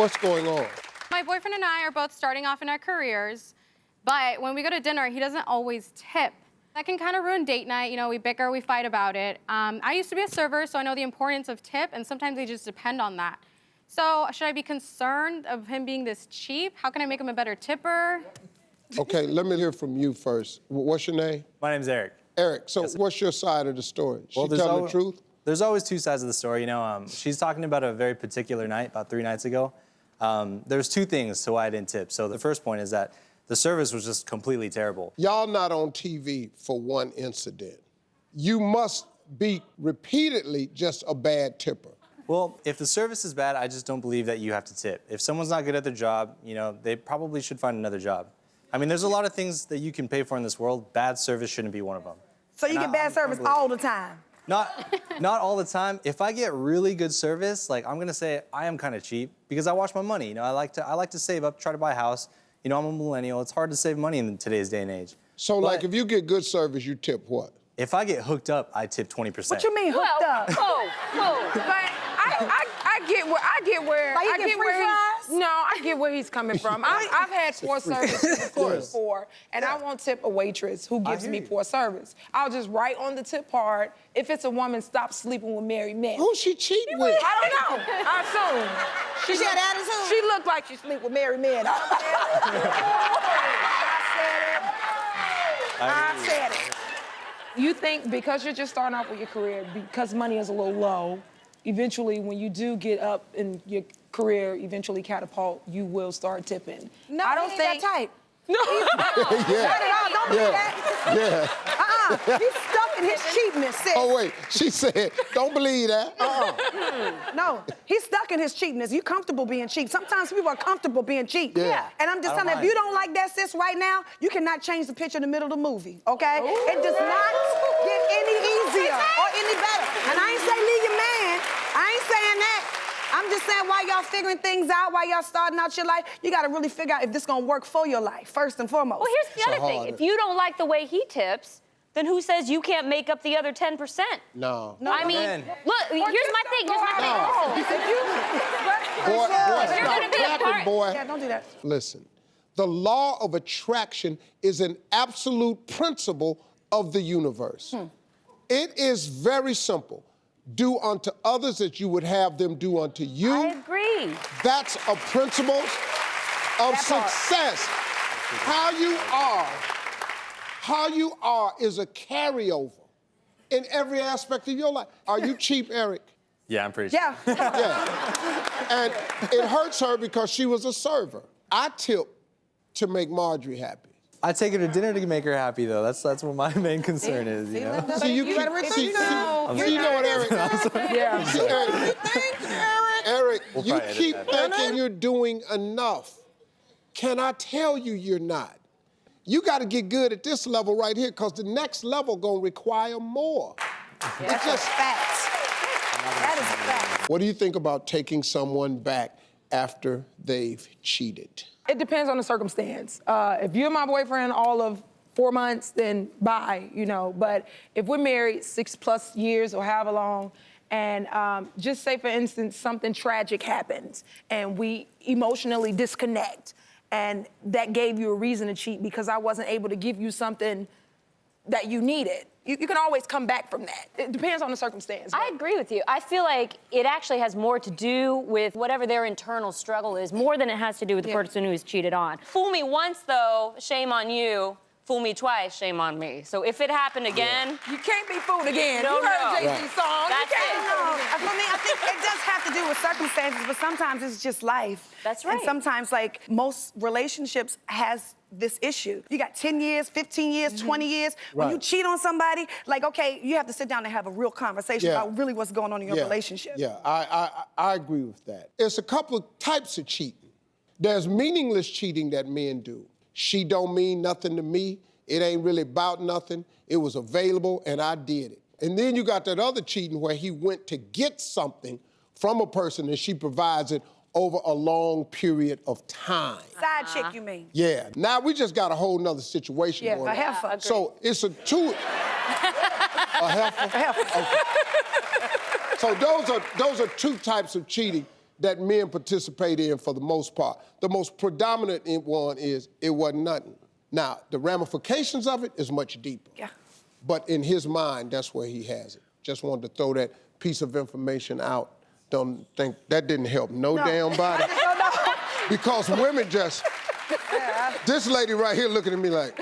What's going on? My boyfriend and I are both starting off in our careers, but when we go to dinner, he doesn't always tip. That can kind of ruin date night. You know, we bicker, we fight about it. I used to be a server, so I know the importance of tip, and sometimes they just depend on that. So should I be concerned of him being this cheap? How can I make him a better tipper? Okay, let me hear from you first. What's your name? My name's Eric. Eric, so what's your side of the story? She telling the truth? There's always two sides of the story. You know, she's talking about a very particular night, about 3 nights ago. There's two things to why I didn't tip. So the first point is that the service was just completely terrible. Y'all not on TV for one incident. You must be repeatedly just a bad tipper. Well, if the service is bad, I just don't believe that you have to tip. If someone's not good at their job, you know, they probably should find another job. I mean, there's a lot of things that you can pay for in this world. Bad service shouldn't be one of them. So you get bad service all the time? Not all the time. If I get really good service, like I'm gonna say I am kind of cheap because I watch my money. You know, I like to save up, try to buy a house. You know, I'm a millennial. It's hard to save money in today's day and age. So, like, if you get good service, you tip what? If I get hooked up, I tip 20%. What you mean hooked up? Like, I get where Like, you I get get free where fries? No, I get where he's coming from. I've had poor service before, and I won't tip a waitress who gives me poor service. I'll just write on the tip part, if it's a woman, stop sleeping with married men. Who's she cheating with? I don't know. I assume. She had attitude? She looked like she sleep with married men. I said it. You think because you're just starting off with your career, because money is a little low, eventually when you do get up in your career, eventually catapult, you will start tipping. No, I don't he think ain't that type. No. Yeah. Not at all. Don't believe that. Yeah. He's stuck in his cheapness, sis. Oh, wait. She said, don't believe that. No, he's stuck in his cheapness. You comfortable being cheap. Sometimes people are comfortable being cheap. Yeah. And I'm just telling you, if you don't like that, sis, right now, you cannot change the picture in the middle of the movie, okay? It does not get any easier or any better. And I ain't saying leave your man. I ain't saying that. I'm just saying while y'all figuring things out, while y'all starting out your life, you gotta really figure out if this gonna work for your life, first and foremost. Well, here's the other thing. If you don't like the way he tips, then who says you can't make up the other 10%? No. I mean, look, here's my thing. Boy, You're stop gonna be a clapping, part- boy. Yeah, don't do that. Listen, the law of attraction is an absolute principle of the universe. It is very simple. Do unto others as you would have them do unto you. I agree. That's a principle of success. How you are is a carryover in every aspect of your life. Are you cheap, Eric? Yeah, I'm pretty cheap. Yeah. Yeah. And it hurts her because she was a server. I tip to make Marjorie happy. I take her to dinner to make her happy, though. That's what my main concern is, you know? See, you better keep, repeat see, yourself. you know what, Eric? Yeah. See, Eric, Eric, We'll you probably edit keep that thinking you're doing enough. Can I tell you you're not? You got to get good at this level right here because the next level going to require more. It's just Facts. That is a fact. What do you think about taking someone back after they've cheated? It depends on the circumstance. If you're my boyfriend all of 4 months, then bye, you know. But if we're married 6+ years or however long, and just say, for instance, something tragic happens and we emotionally disconnect, and that gave you a reason to cheat because I wasn't able to give you something that you needed. You can always come back from that. It depends on the circumstance. I agree with you. I feel like it actually has more to do with whatever their internal struggle is, more than it has to do with the person who's cheated on. Fool me once, though, shame on you. Fool me twice, shame on me. So if it happened again... You can't be fooled again. No, you heard no. Jay-Z's song. That's you can't it. be fooled again. For me, I think it does have to do with circumstances, but sometimes it's just life. That's right. And sometimes, like, most relationships has this issue. You got 10 years, 15 years, 20 years. When you cheat on somebody, like, okay, you have to sit down and have a real conversation about really what's going on in your relationship. Yeah, I agree with that. It's a couple of types of cheating. There's meaningless cheating that men do. She don't mean nothing to me. It ain't really about nothing. It was available, and I did it. And then you got that other cheating where he went to get something from a person and she provides it over a long period of time. Side chick, you mean? Yeah. Now we just got a whole nother situation Yeah, going a on. heifer. So it's a two. A heifer? A heifer. Okay. So those are two types of cheating that men participate in for the most part. The most predominant one is it wasn't nothing. Now, the ramifications of it is much deeper. Yeah. But in his mind, that's where he has it. Just wanted to throw that piece of information out. Don't think that didn't help no damn body. Because women just, this lady right here looking at me like,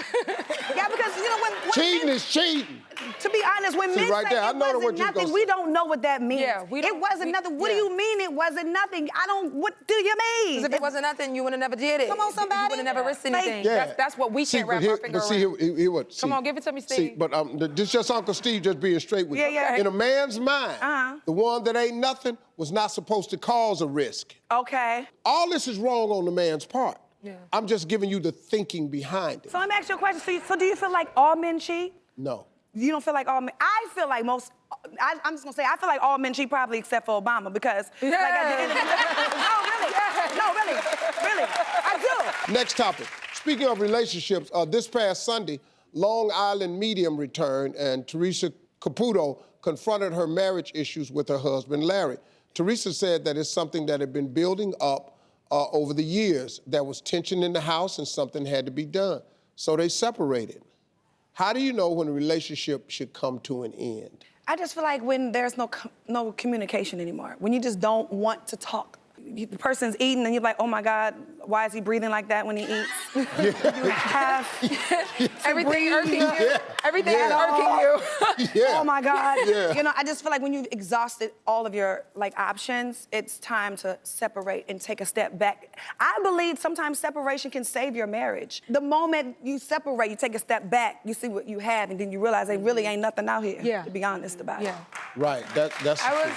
Yeah, because you know when cheating men, is cheating. to be honest, when See, men right say there, I it know wasn't what you're nothing, gonna we say. don't know what that means. Yeah, we don't- it wasn't we- nothing. What do yeah. you mean it wasn't nothing? What do you mean? Because if it wasn't nothing, you would have never did it. Come on, somebody. You would have never risked Like- anything. Yeah. That's what we can't wrap our finger But see, around. here what? Come see, on, give it to me, See, Steve. but this just Uncle Steve just being straight with Yeah, you. yeah. In a man's mind, Uh-huh. the one that ain't nothing was not supposed to cause a risk. Okay. All this is wrong on the man's part. Yeah. I'm just giving you the thinking behind it. So let me ask you a question. So do you feel like all men cheat? No. You don't feel like all men? I feel like most. I'm just gonna say I feel like all men cheat probably except for Obama because like at the end of the no, really, I do. Next topic. Speaking of relationships, this past Sunday, Long Island medium returned and Teresa Caputo confronted her marriage issues with her husband, Larry. Teresa said that it's something that had been building up over the years. There was tension in the house and something had to be done. So they separated. How do you know when a relationship should come to an end? I just feel like when there's no communication anymore, when you just don't want to talk. The person's eating and you're like, oh my God, why is he breathing like that when he eats? You have Everything irking you. Yeah. Everything Yeah. is irking you. Yeah. Oh my God. Yeah. You know, I just feel like when you've exhausted all of your options, it's time to separate and take a step back. I believe sometimes separation can save your marriage. The moment you separate, you take a step back, you see what you have, and then you realize there really ain't nothing out here, Yeah. to be honest about it. Yeah. Right, that's the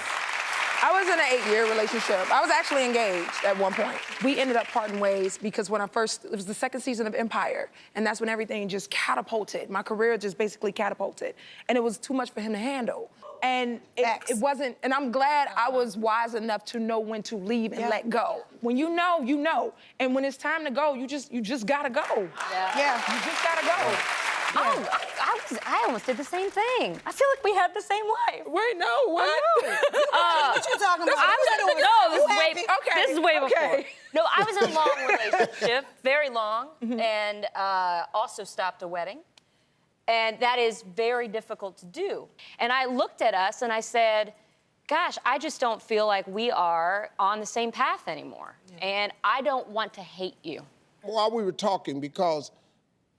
I was in an 8-year relationship. I was actually engaged at one point. We ended up parting ways because it was the second season of Empire, and that's when everything just catapulted. My career just basically catapulted, and it was too much for him to handle. And it wasn't, and I'm glad I was wise enough to know when to leave and let go. When you know, you know. And when it's time to go, you just gotta go. Yeah. You just gotta go. Oh, I almost did the same thing. I feel like we had the same life. Wait, no, what? What you talking about? This is way before. Okay. No, I was in a long relationship, very long, and also stopped a wedding. And that is very difficult to do. And I looked at us and I said, gosh, I just don't feel like we are on the same path anymore. Yeah. And I don't want to hate you. While we were talking, because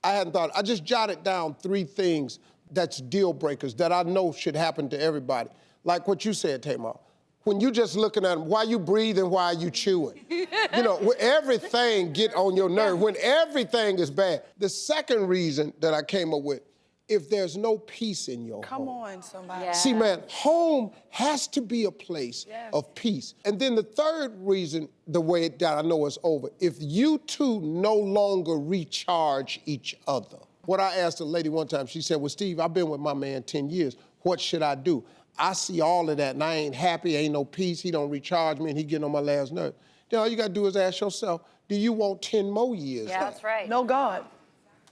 I hadn't thought, I just jotted down 3 things that's deal breakers that I know should happen to everybody. Like what you said, Tamar. When you just looking at them, why you breathing, why you chewing? You know, when everything get on your nerve, when everything is bad. The second reason that I came up with, if there's no peace in your home. Come on, somebody. Yeah. See, man, home has to be a place of peace. And then the third reason, the way that I know it's over, if you two no longer recharge each other. What I asked a lady one time, she said, well, Steve, I've been with my man 10 years. What should I do? I see all of that and I ain't happy, ain't no peace, he don't recharge me and he getting on my last nerve. Then all you gotta do is ask yourself, do you want 10 more years? Yeah, that's right. No God.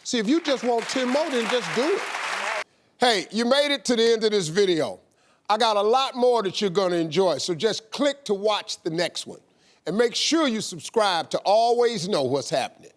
See, if you just want 10 more, then just do it. Hey, you made it to the end of this video. I got a lot more that you're gonna enjoy, so just click to watch the next one. And make sure you subscribe to always know what's happening.